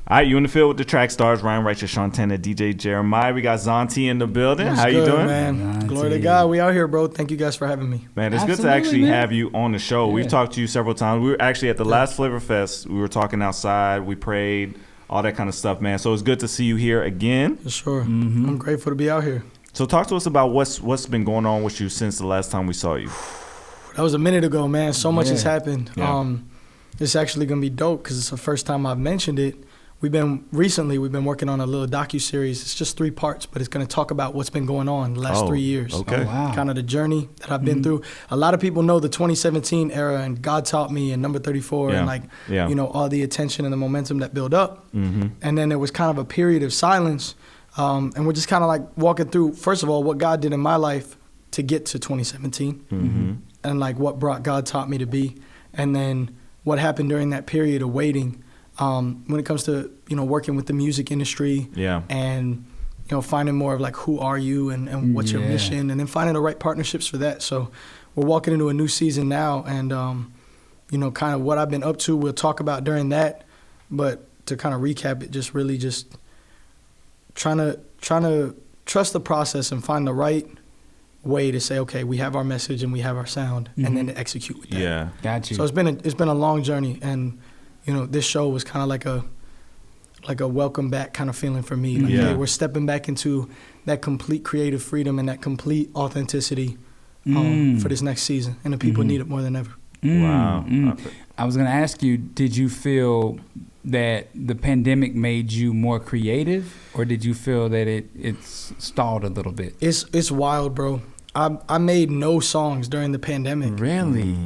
All right, you in the field with the Trackstarz, Ryan Righteous, Shantana, DJ Jeremiah. We got Zauntee in the building. That's How you good, doing? Man. Zauntee. Glory to God. We out here, bro. Thank you guys for having me. Man, it's good to Absolutely, actually man. have you on the show. Yeah. We've talked to you several times. We were actually at the last Flavor Fest. We were talking outside. We prayed, all that kind of stuff, man. So it's good to see you here again. For sure. I'm grateful to be out here. So talk to us about what's been going on with you since the last time we saw you. That was a minute ago, man. So much has happened. Yeah. It's actually going to be dope because it's the first time I've mentioned it. We've been working on a little docu-series. It's just 3 parts, but it's going to talk about what's been going on the last 3 years. Okay. Oh, wow. Kind of the journey that I've been through. A lot of people know the 2017 era and God Taught Me and Number 34 and you know, all the attention and the momentum that built up. And then there was kind of a period of silence. And we're just kind of like walking through, first of all, what God did in my life to get to 2017 and like what brought God Taught Me to be. And then what happened during that period of waiting. When it comes to, you know, working with the music industry and, you know, finding more of like who are you and what's your mission, and then finding the right partnerships for that. So we're walking into a new season now, and, you know, kind of what I've been up to, we'll talk about during that. But to kind of recap it, just really just trying to trust the process and find the right way to say, okay, we have our message and we have our sound, and then to execute with that. Yeah. Got you. So it's been a long journey, and you know, this show was kind of like a welcome back kind of feeling for me. Like, hey, we're stepping back into that complete creative freedom and that complete authenticity for this next season, and the people need it more than ever. Wow. I was going to ask you, did you feel that the pandemic made you more creative, or did you feel that it's stalled a little bit? It's wild, bro. I made no songs during the pandemic. Really?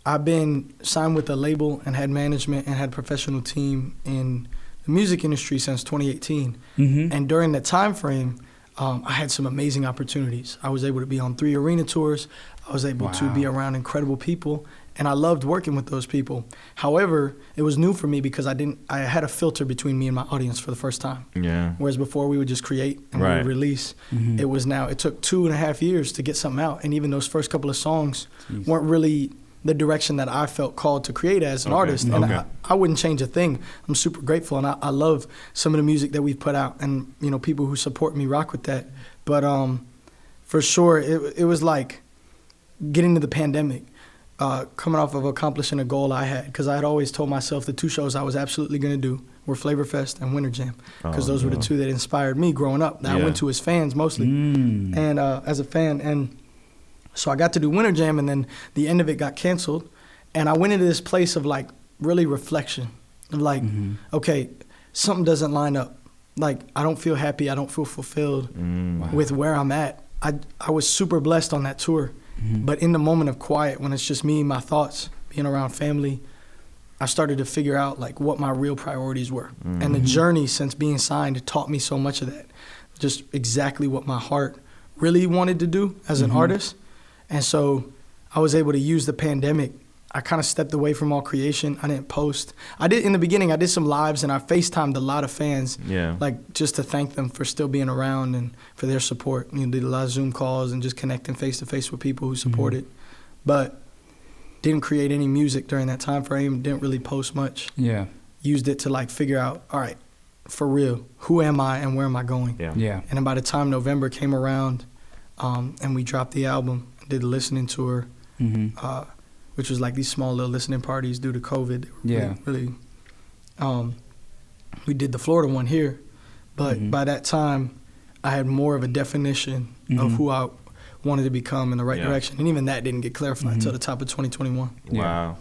I've been signed with a label and had management and had a professional team in the music industry since 2018. And during that time frame, I had some amazing opportunities. I was able to be on 3 arena tours. I was able to be around incredible people, and I loved working with those people. However, it was new for me because I had a filter between me and my audience for the first time. Yeah. Whereas before we would just create and we would release. It took 2.5 years to get something out, and even those first couple of songs weren't really the direction that I felt called to create as an artist. And I wouldn't change a thing. I'm super grateful, and I love some of the music that we've put out, and you know, people who support me rock with that. But for sure, it was like getting to the pandemic, coming off of accomplishing a goal I had, because I had always told myself the 2 shows I was absolutely going to do were Flavor Fest and Winter Jam, because those were the 2 that inspired me growing up, that I went to as fans mostly, and as a fan. And so I got to do Winter Jam, and then the end of it got canceled. And I went into this place of like really reflection of like, okay, something doesn't line up. Like, I don't feel happy. I don't feel fulfilled with where I'm at. I was super blessed on that tour. But in the moment of quiet, when it's just me and my thoughts, being around family, I started to figure out like what my real priorities were. And the journey since being signed taught me so much of that. Just exactly what my heart really wanted to do as an artist. And so I was able to use the pandemic. I kind of stepped away from all creation. I didn't post. In the beginning, I did some lives, and I FaceTimed a lot of fans, like just to thank them for still being around and for their support. You know, did a lot of Zoom calls and just connecting face-to-face with people who supported. But didn't create any music during that time frame, didn't really post much. Used it to like figure out, all right, for real, who am I and where am I going? And then by the time November came around, and we dropped the album, did a listening tour, which was like these small little listening parties due to COVID. Really, we did the Florida one here, but by that time, I had more of a definition of who I wanted to become in the right direction, and even that didn't get clarified until the top of 2021. Wow.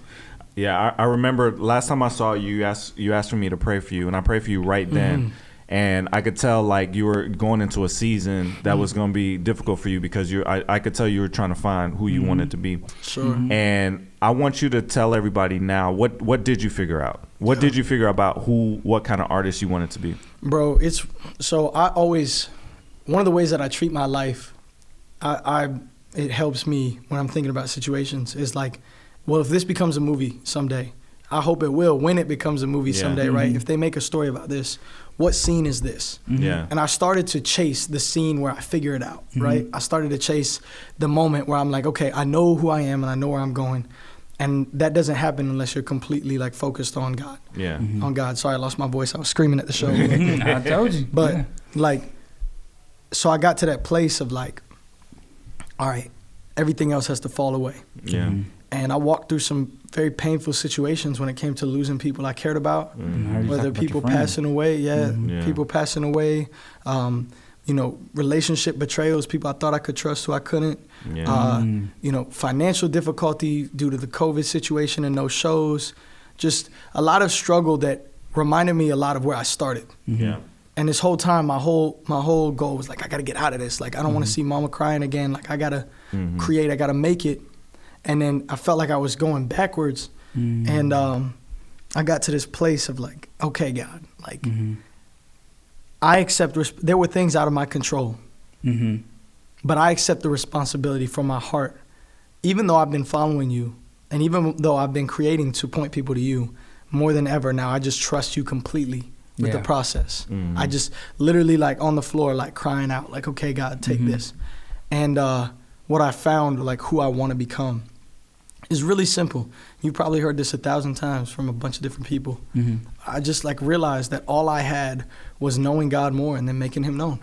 Yeah, I remember last time I saw you, you asked for me to pray for you, and I prayed for you right then. And I could tell like you were going into a season that was going to be difficult for you, because I could tell you were trying to find who you wanted to be. And I want you to tell everybody now, what did you figure out? What did you figure out about what kind of artist you wanted to be? Bro, one of the ways that I treat my life, it helps me when I'm thinking about situations, is like, well, if this becomes a movie someday, I hope it will when it becomes a movie someday, right? If they make a story about this, what scene is this? And I started to chase the scene where I figure it out, right? I started to chase the moment where I'm like, okay, I know who I am and I know where I'm going. And that doesn't happen unless you're completely like focused on God. Yeah. On God. Sorry, I lost my voice. I was screaming at the show. I told you. But like, so I got to that place of like, all right, everything else has to fall away. Yeah. And I walked through some very painful situations when it came to losing people I cared about, whether people passing away, people passing away, you know, relationship betrayals, people I thought I could trust who I couldn't, you know, financial difficulty due to the COVID situation and no shows, just a lot of struggle that reminded me a lot of where I started. Yeah. And this whole time, my whole goal was like, I got to get out of this. Like, I don't want to see mama crying again. Like, I got to create, I got to make it. And then I felt like I was going backwards. And I got to this place of like, okay, God, like, I accept, there were things out of my control, but I accept the responsibility from my heart. Even though I've been following you, and even though I've been creating to point people to you, more than ever now, I just trust you completely with the process. I just literally like on the floor, like crying out, like, okay, God, take this. And what I found, like who I want to become, is really simple. You probably heard this 1,000 times from a bunch of different people. I just like realized that all I had was knowing God more and then making him known.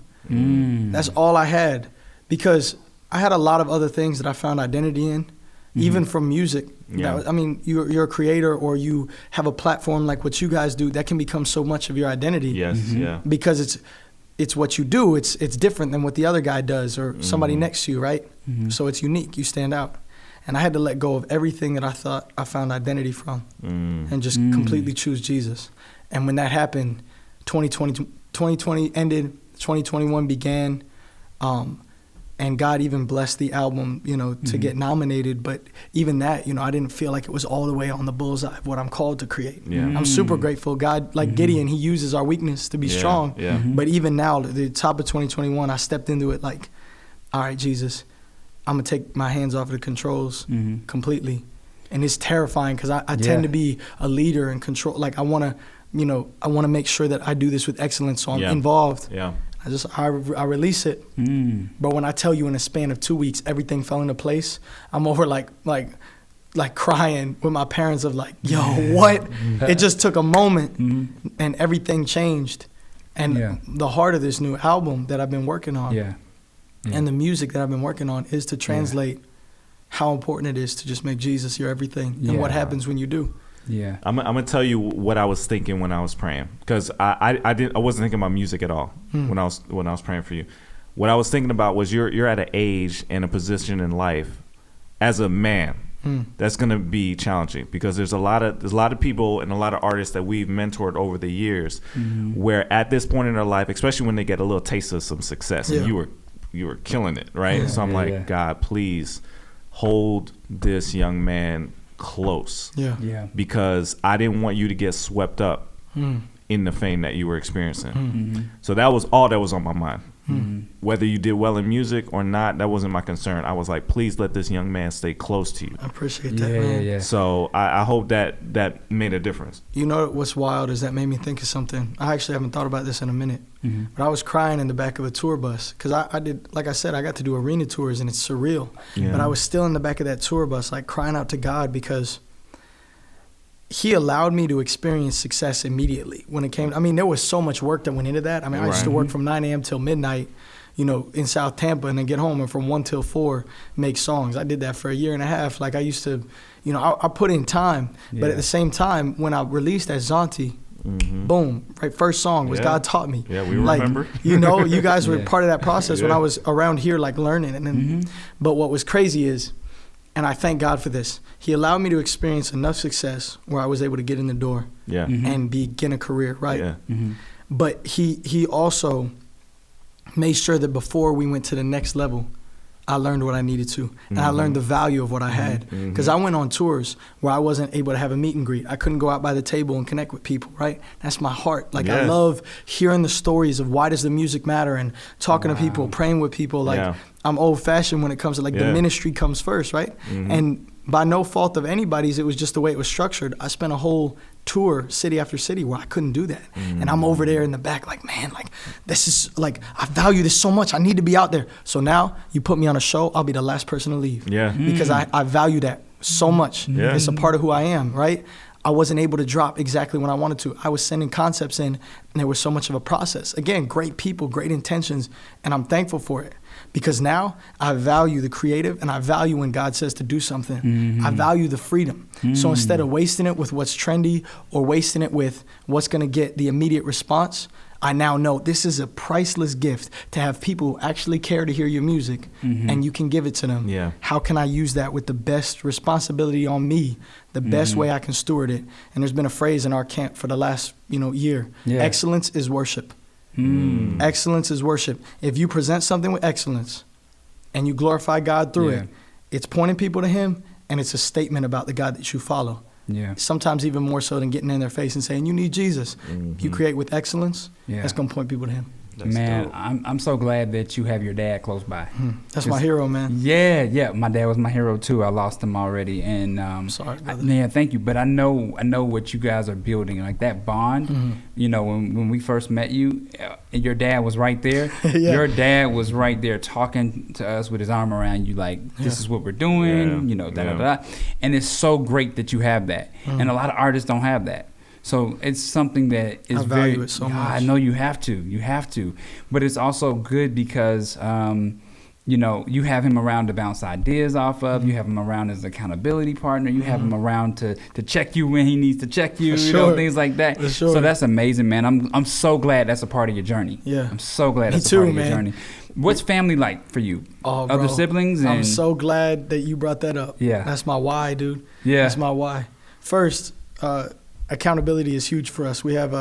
That's all I had, because I had a lot of other things that I found identity in, even from music. I mean, you're a creator or you have a platform like what you guys do that can become so much of your identity. Because it's what you do. It's different than what the other guy does or somebody next to you, right? So it's unique. You stand out. And I had to let go of everything that I thought I found identity from and just completely choose Jesus. And when that happened, 2020 ended, 2021 began, and God even blessed the album, you know, to get nominated. But even that, you know, I didn't feel like it was all the way on the bullseye of what I'm called to create. I'm super grateful. God, like Gideon, he uses our weakness to be strong. But even now, the top of 2021, I stepped into it like, all right, Jesus, I'm going to take my hands off of the controls completely. And it's terrifying because I tend to be a leader and control. Like I want to, you know, I want to make sure that I do this with excellence. So I'm involved. I release it. But when I tell you in a span of 2 weeks, everything fell into place, I'm over like crying with my parents of like, yo, what? It just took a moment and everything changed. And the heart of this new album that I've been working on and the music that I've been working on is to translate how important it is to just make Jesus your everything and what happens when you do. I'm gonna tell you what I was thinking when I was praying, because I wasn't thinking about music at all when I was praying for you. What I was thinking about was you're at an age and a position in life as a man that's gonna be challenging, because there's a lot of people and a lot of artists that we've mentored over the years where at this point in their life, especially when they get a little taste of some success, and you were killing it, right? So I'm like, God, please hold this young man close, because I didn't want you to get swept up in the fame that you were experiencing. So that was all that was on my mind. Whether you did well in music or not, that wasn't my concern. I was like, please let this young man stay close to you. I appreciate that, man. So I hope that made a difference. You know what's wild is that made me think of something. I actually haven't thought about this in a minute, but I was crying in the back of a tour bus because I did, like I said, I got to do arena tours and it's surreal. But I was still in the back of that tour bus, like crying out to God, because he allowed me to experience success immediately when it came. I mean, there was so much work that went into that. I mean, I used to work from 9 a.m. till midnight, you know, in South Tampa, and then get home and from 1 till 4 make songs. I did that for a year and a half. Like I used to, you know, I put in time. But at the same time, when I released that Zauntee, boom, right, first song was God Taught Me. Yeah, we remember. You know, you guys were part of that process when I was around here, like learning. And then, but what was crazy is, and I thank God for this, he allowed me to experience enough success where I was able to get in the door and begin a career, right? But he also made sure that before we went to the next level, I learned what I needed to. And I learned the value of what I had. Because I went on tours where I wasn't able to have a meet and greet. I couldn't go out by the table and connect with people, right? That's my heart. Like I love hearing the stories of why does the music matter and talking to people, praying with people. Like I'm old fashioned when it comes to like the ministry comes first, right? And by no fault of anybody's, it was just the way it was structured. I spent a whole tour city after city where I couldn't do that. And I'm over there in the back like, man, like this is like, I value this so much. I need to be out there. So now you put me on a show, I'll be the last person to leave. Because I value that so much. Yeah. It's a part of who I am, right? I wasn't able to drop exactly when I wanted to. I was sending concepts in, and there was so much of a process. Again, great people, great intentions, and I'm thankful for it. Because now I value the creative, and I value when God says to do something. I value the freedom. So instead of wasting it with what's trendy or wasting it with what's going to get the immediate response, I now know this is a priceless gift to have people who actually care to hear your music, and you can give it to them. Yeah. How can I use that with the best responsibility on me, the best way I can steward it? And there's been a phrase in our camp for the last year. Yeah. Excellence is worship. Excellence is worship. If you present something with excellence and you glorify God through it, it's pointing people to him, and it's a statement about the God that you follow. Yeah. Sometimes even more so than getting in their face and saying, you need Jesus. You create with excellence, that's going to point people to him. That's man, dope. I'm so glad that you have your dad close by. That's my hero, man. Yeah. My dad was my hero too. I lost him already, and Sorry, brother. yeah, thank you. But I know what you guys are building, like that bond. You know, when we first met you, and your dad was right there. Your dad was right there talking to us with his arm around you, like this is what we're doing. You know, da. And it's so great that you have that, and a lot of artists don't have that. So it's something that is I value it so much. I know you have to, but it's also good because you know, you have him around to bounce ideas off of. You have him around as an accountability partner. You have him around to check you when he needs to check you. You know, things like that. For sure. So that's amazing, man. I'm so glad that's a part of your journey. Yeah. I'm so glad that's Me a part too, of your man. journey. What's family like for you? Oh, Other bro. siblings? I'm And so glad that you brought that up. Yeah. That's my why, dude. Yeah. That's my why. First, accountability is huge for us. We have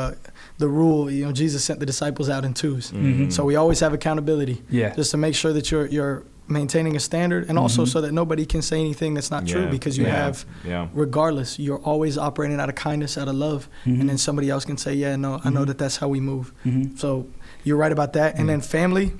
the rule, Jesus sent the disciples out in twos. So we always have accountability. Yeah. Just to make sure that you're maintaining a standard, and also so that nobody can say anything that's not true, because you have, regardless, you're always operating out of kindness, out of love, and then somebody else can say, I know that's how we move. So you're right about that. And then family,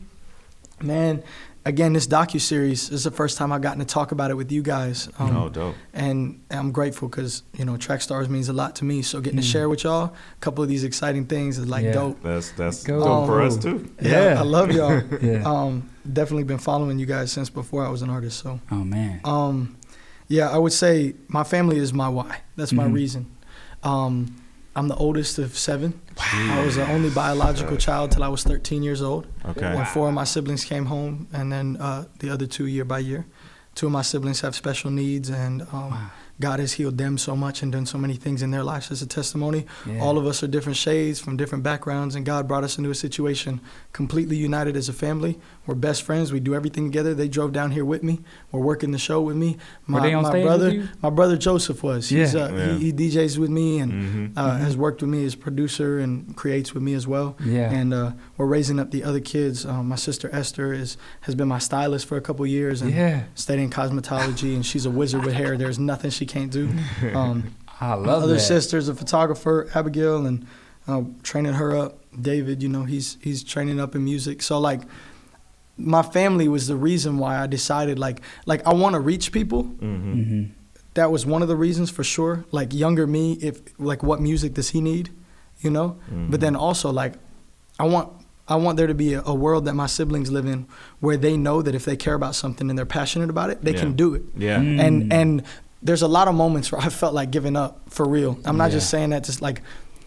man, again, this docuseries is the first time I've gotten to talk about it with you guys. Dope. And I'm grateful because, Trackstarz means a lot to me. So getting to share with y'all a couple of these exciting things is dope. That's dope for us too. Yeah, I love y'all. Yeah. Definitely been following you guys since before I was an artist. So, Oh man. I would say my family is my why. That's my reason. I'm the oldest of 7. I was the only biological child till I was 13 years old. Okay. When 4 of my siblings came home, and then the other 2 year by year. 2 of my siblings have special needs, and God has healed them so much and done so many things in their lives as a testimony. Yeah. All of us are different shades from different backgrounds, and God brought us into a situation completely united as a family. We're best friends. We do everything together. They drove down here with me. We're working the show with me. Were they on stage with you? My brother Joseph was. He's, Yeah. He DJs with me and has worked with me as producer and creates with me as well. Yeah. And we're raising up the other kids. My sister Esther has been my stylist for a couple years and studying cosmetology, and she's a wizard with hair. There's nothing she can't do. I love my other that. sister's a photographer, Abigail, and training her up. David, he's training up in music. So like, my family was the reason why I decided like I want to reach people. That was one of the reasons for sure. Like younger me, what music does he need, But then also like, I want there to be a world that my siblings live in where they know that if they care about something and they're passionate about it, they can do it. Yeah. And there's a lot of moments where I felt like giving up for real. I'm not just saying that, just like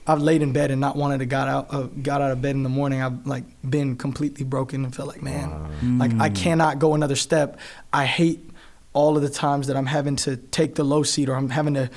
I've laid in bed and not wanted to got out of bed in the morning. I've like been completely broken and felt like, man, like I cannot go another step. I hate all of the times that I'm having to take the low seat, or I'm having to,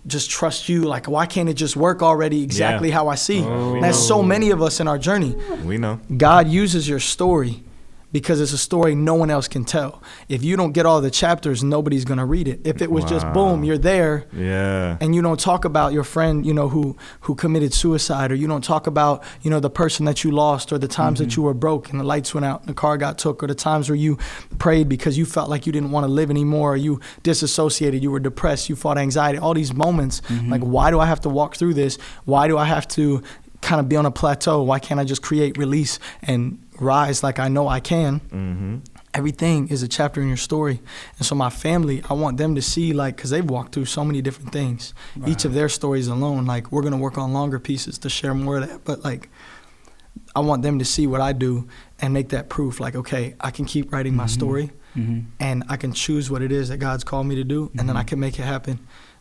just trust you. Like, why can't it just work already exactly how I see? And that's so many of us in our journey. We know. God uses your story because it's a story no one else can tell. If you don't get all the chapters, nobody's gonna read it. If it was just boom, you're there, and you don't talk about your friend, who committed suicide, or you don't talk about, the person that you lost, or the times that you were broke and the lights went out and the car got took, or the times where you prayed because you felt like you didn't want to live anymore, or you disassociated, you were depressed, you fought anxiety, all these moments. Like, why do I have to walk through this? Why do I have to kind of be on a plateau? Why can't I just create, release, and rise like I know I can? Everything is a chapter in your story. And so my family, I want them to see, like, because they've walked through so many different things. Each of their stories alone, like, we're going to work on longer pieces to share more of that. But, like, I want them to see what I do and make that proof. Like, okay, I can keep writing my story. and I can choose what it is that God's called me to do, and then I can make it happen,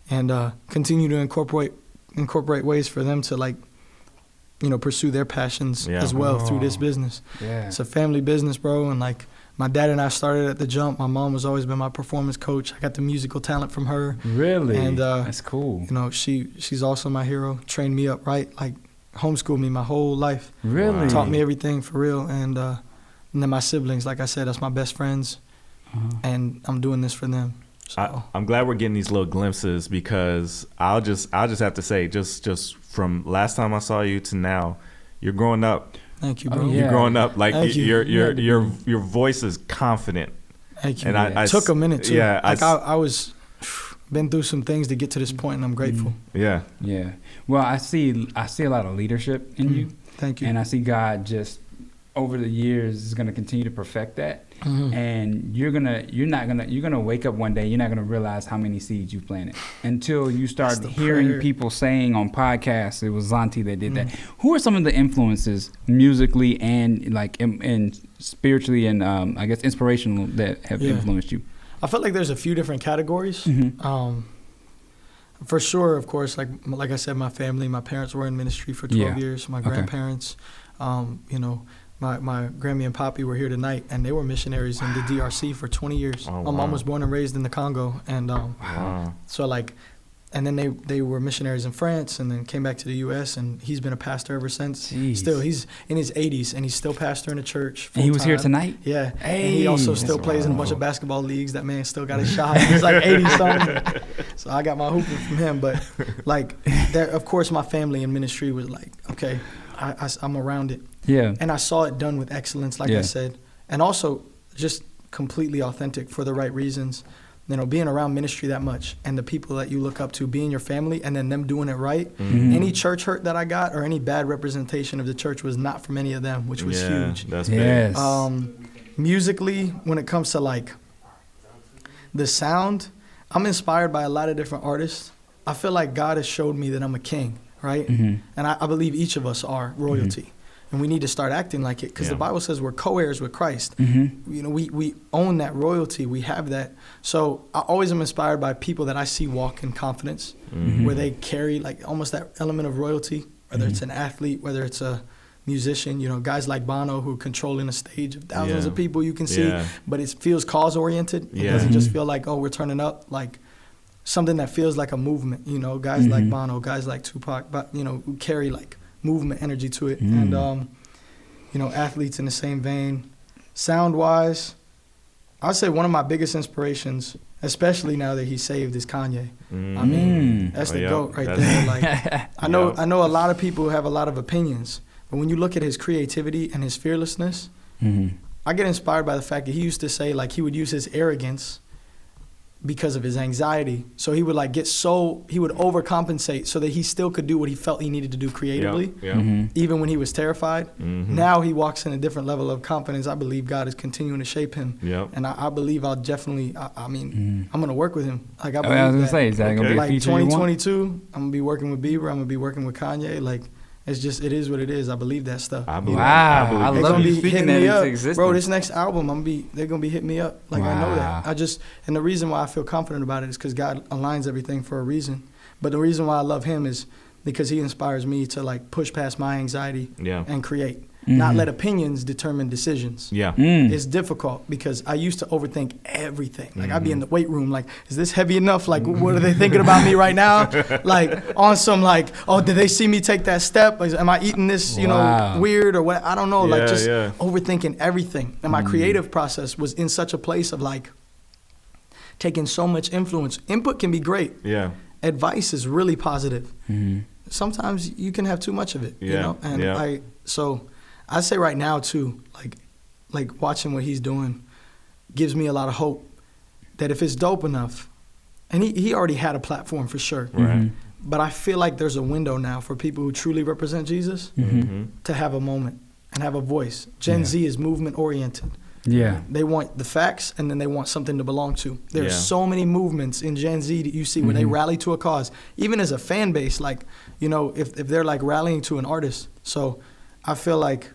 and continue to incorporate ways for them to like, you know, pursue their passions as well through this business. Yeah. It's a family business, bro, and like my dad and I started at the jump. My mom has always been my performance coach. I got the musical talent from her. Really? And that's cool. You know, she's also my hero. Trained me up right, like homeschooled me my whole life. Really? Taught me everything for real. And then my siblings, like I said, that's my best friends, and I'm doing this for them. So. I'm glad we're getting these little glimpses, because I'll just have to say, just from last time I saw you to now, you're growing up. Thank you, bro. You're growing up. Like your voice is confident. Thank you. And I took a minute too. Yeah, like I was been through some things to get to this point, and I'm grateful. Yeah. Yeah. Well, I see a lot of leadership in you. Thank you. And I see God just over the years is going to continue to perfect that. And you're gonna wake up one day, you're not gonna realize how many seeds you planted until you start hearing people saying on podcasts. It was Zauntee that did that. Who are some of the influences musically and like and spiritually and I guess inspirational that have influenced you? I felt like there's a few different categories. For sure, of course, like I said, my family, my parents were in ministry for 12 years. My grandparents, you know. My Grammy and Poppy were here tonight, and they were missionaries in the DRC for 20 years. My mom was born and raised in the Congo, and so like, and then they were missionaries in France, and then came back to the U.S., and he's been a pastor ever since. Jeez. Still, he's in his 80s, and he's still pastoring a church. And he was here tonight? Yeah. Hey. And he also still plays in a bunch of basketball leagues. That man still got his shot. He's like 80-something. So I got my hooping from him. But, like, of course, my family in ministry was like, okay, I'm around it. Yeah. And I saw it done with excellence, like I said. And also just completely authentic for the right reasons. You know, being around ministry that much and the people that you look up to, being your family, and then them doing it right. Any church hurt that I got or any bad representation of the church was not from any of them, which was huge. That's big. Musically, when it comes to like the sound, I'm inspired by a lot of different artists. I feel like God has showed me that I'm a king, right? And I believe each of us are royalty. And we need to start acting like it, because the Bible says we're co-heirs with Christ. You know, we own that royalty. We have that. So I always am inspired by people that I see walk in confidence, where they carry like almost that element of royalty, whether it's an athlete, whether it's a musician, you know, guys like Bono who are controlling a stage of thousands of people you can see, but it feels cause-oriented. It doesn't just feel like, oh, we're turning up, like something that feels like a movement, you know, guys like Bono, guys like Tupac, but, you know, who carry like movement energy to it. And you know, athletes in the same vein. Sound wise, I'd say one of my biggest inspirations, especially now that he's saved, is Kanye. I mean, that's the GOAT right there. Like I know a lot of people have a lot of opinions, but when you look at his creativity and his fearlessness, I get inspired by the fact that he used to say like he would use his arrogance because of his anxiety. So he would like he would overcompensate so that he still could do what he felt he needed to do creatively, even when he was terrified. Now he walks in a different level of confidence. I believe God is continuing to shape him. And I believe I'll definitely, I mean, I'm going to work with him. Like I believe was going to say, is that going to be a feature 2022, I'm going to be working with Bieber. I'm going to be working with Kanye. Like, it's just, it is what it is. I believe that stuff. I love you speaking that into existence. Bro, this next album, they're going to be hitting me up. Like, I know that. And the reason why I feel confident about it is because God aligns everything for a reason. But the reason why I love him is because he inspires me to, like, push past my anxiety and create. Not let opinions determine decisions. It's difficult because I used to overthink everything. Like I'd be in the weight room like, is this heavy enough? Like what are they thinking about me right now? Like on some like, oh, did they see me take that step? Like, am I eating this, you know, weird or what? I don't know. Like just overthinking everything. And my creative process was in such a place of like taking so much influence. Input can be great. Advice is really positive. Sometimes you can have too much of it, you know? And I say right now too, like watching what he's doing gives me a lot of hope that if it's dope enough, and he already had a platform for sure, but I feel like there's a window now for people who truly represent Jesus to have a moment and have a voice. Gen Z is movement oriented. They want the facts and then they want something to belong to. There's so many movements in Gen Z that you see where they rally to a cause, even as a fan base, like, you know, if they're like rallying to an artist. So I feel like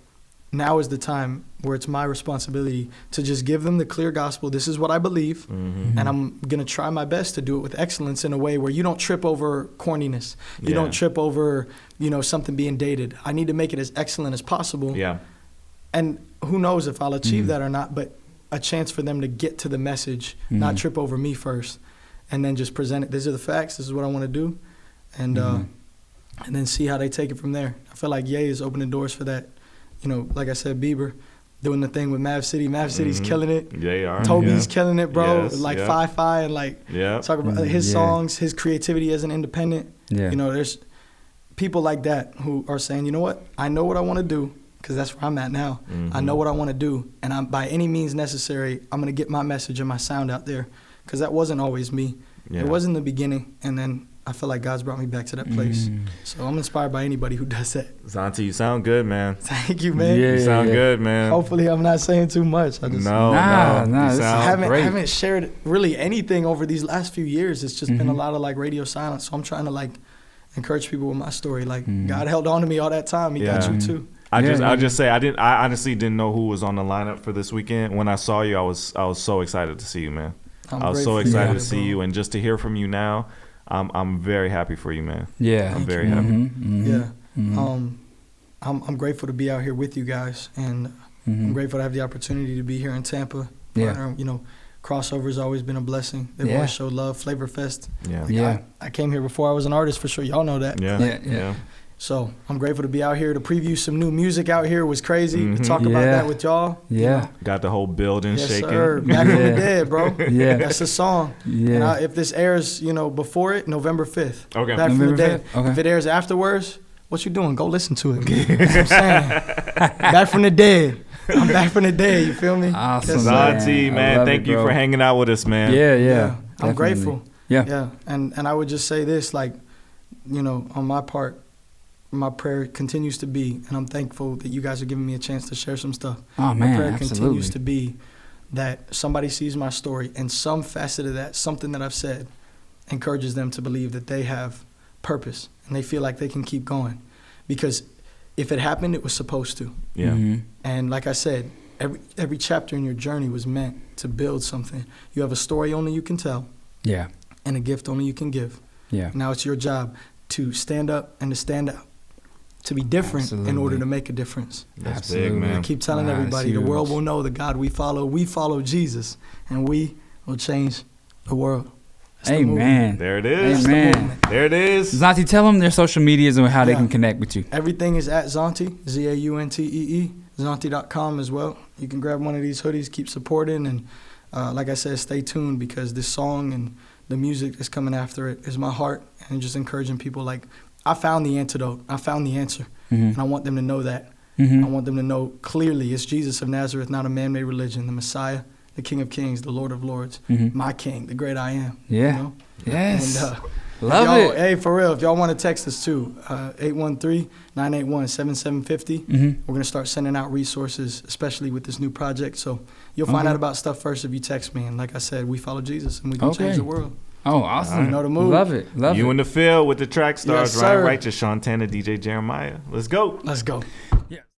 now is the time where it's my responsibility to just give them the clear gospel. This is what I believe, and I'm going to try my best to do it with excellence in a way where you don't trip over corniness. You don't trip over, something being dated. I need to make it as excellent as possible. Yeah. And who knows if I'll achieve that or not, but a chance for them to get to the message, not trip over me first, and then just present it. These are the facts. This is what I want to do. And then see how they take it from there. I feel like Ye is opening doors for that. Like I said, Bieber doing the thing with Mav City. Mav City's killing it. They are. Toby's killing it, bro. Yes, like Fi and talk about his songs, his creativity as an independent. Yeah. There's people like that who are saying, you know what? I know what I want to do because that's where I'm at now. I know what I want to do, and I'm by any means necessary, I'm gonna get my message and my sound out there because that wasn't always me. Yeah. It was in the beginning, and then I feel like God's brought me back to that place. So I'm inspired by anybody who does that. Zauntee, you sound good, man. Thank you, man. You sound good, man. Hopefully I'm not saying too much. I just No, I haven't shared really anything over these last few years. It's just been a lot of like radio silence. So I'm trying to like encourage people with my story. Like God held on to me all that time. He got you too. I'll just say I honestly didn't know who was on the lineup for this weekend. When I saw you, I was so excited to see you, man. I was so excited to see you, and just to hear from you now, I'm very happy for you, man. Yeah, I'm very happy. Yeah, I'm grateful to be out here with you guys, and I'm grateful to have the opportunity to be here in Tampa. Yeah, crossover has always been a blessing. They've always showed love. Flavor Fest. Yeah, I came here before I was an artist for sure. Y'all know that. Yeah. So I'm grateful to be out here to preview some new music out here. It was crazy to talk about that with y'all. Got the whole building shaking. Sir. Back from the dead, bro. That's a song. Yeah. And if this airs, before it, November 5th. Okay. Back from the dead. Okay. If it airs afterwards, what you doing? Go listen to it. That's what I'm saying. Back from the dead. I'm back from the dead. You feel me? Awesome, Zauntee, man. Thank you for hanging out with us, man. Yeah. I'm grateful. Yeah. And I would just say this, like, on my part, my prayer continues to be, and I'm thankful that you guys are giving me a chance to share some stuff. Oh, man, my prayer absolutely. continues to be that somebody sees my story and some facet of that, something that I've said, encourages them to believe that they have purpose and they feel like they can keep going. Because if it happened, it was supposed to. Yeah. And like I said, every chapter in your journey was meant to build something. You have a story only you can tell. Yeah. And a gift only you can give. Yeah. Now it's your job to stand up and to stand out, to be different in order to make a difference. That's big, man. I keep telling everybody, the world will know the God we follow Jesus, and we will change the world. That's Amen. There it is. Amen. There it is. Zauntee, tell them their social medias and how they can connect with you. Everything is at Zauntee, Zauntee, Zauntee.com as well. You can grab one of these hoodies, keep supporting, and like I said, stay tuned because this song and the music that's coming after it is my heart, and just encouraging people like, I found the antidote. I found the answer. And I want them to know that. I want them to know clearly it's Jesus of Nazareth, not a man-made religion, the Messiah, the King of Kings, the Lord of Lords, my King, the great I am. Yeah. Yes. And, Love it. Hey, for real, if y'all want to text us too, 813-981-7750. We're going to start sending out resources, especially with this new project. So you'll find out about stuff first if you text me. And like I said, we follow Jesus and we can change the world. Oh, awesome. You know the move. Love it. You in the field with the Trackstarz, Yes, Ryan sir. Righteous, Sean Tanner, DJ Jeremiah. Let's go. Let's go.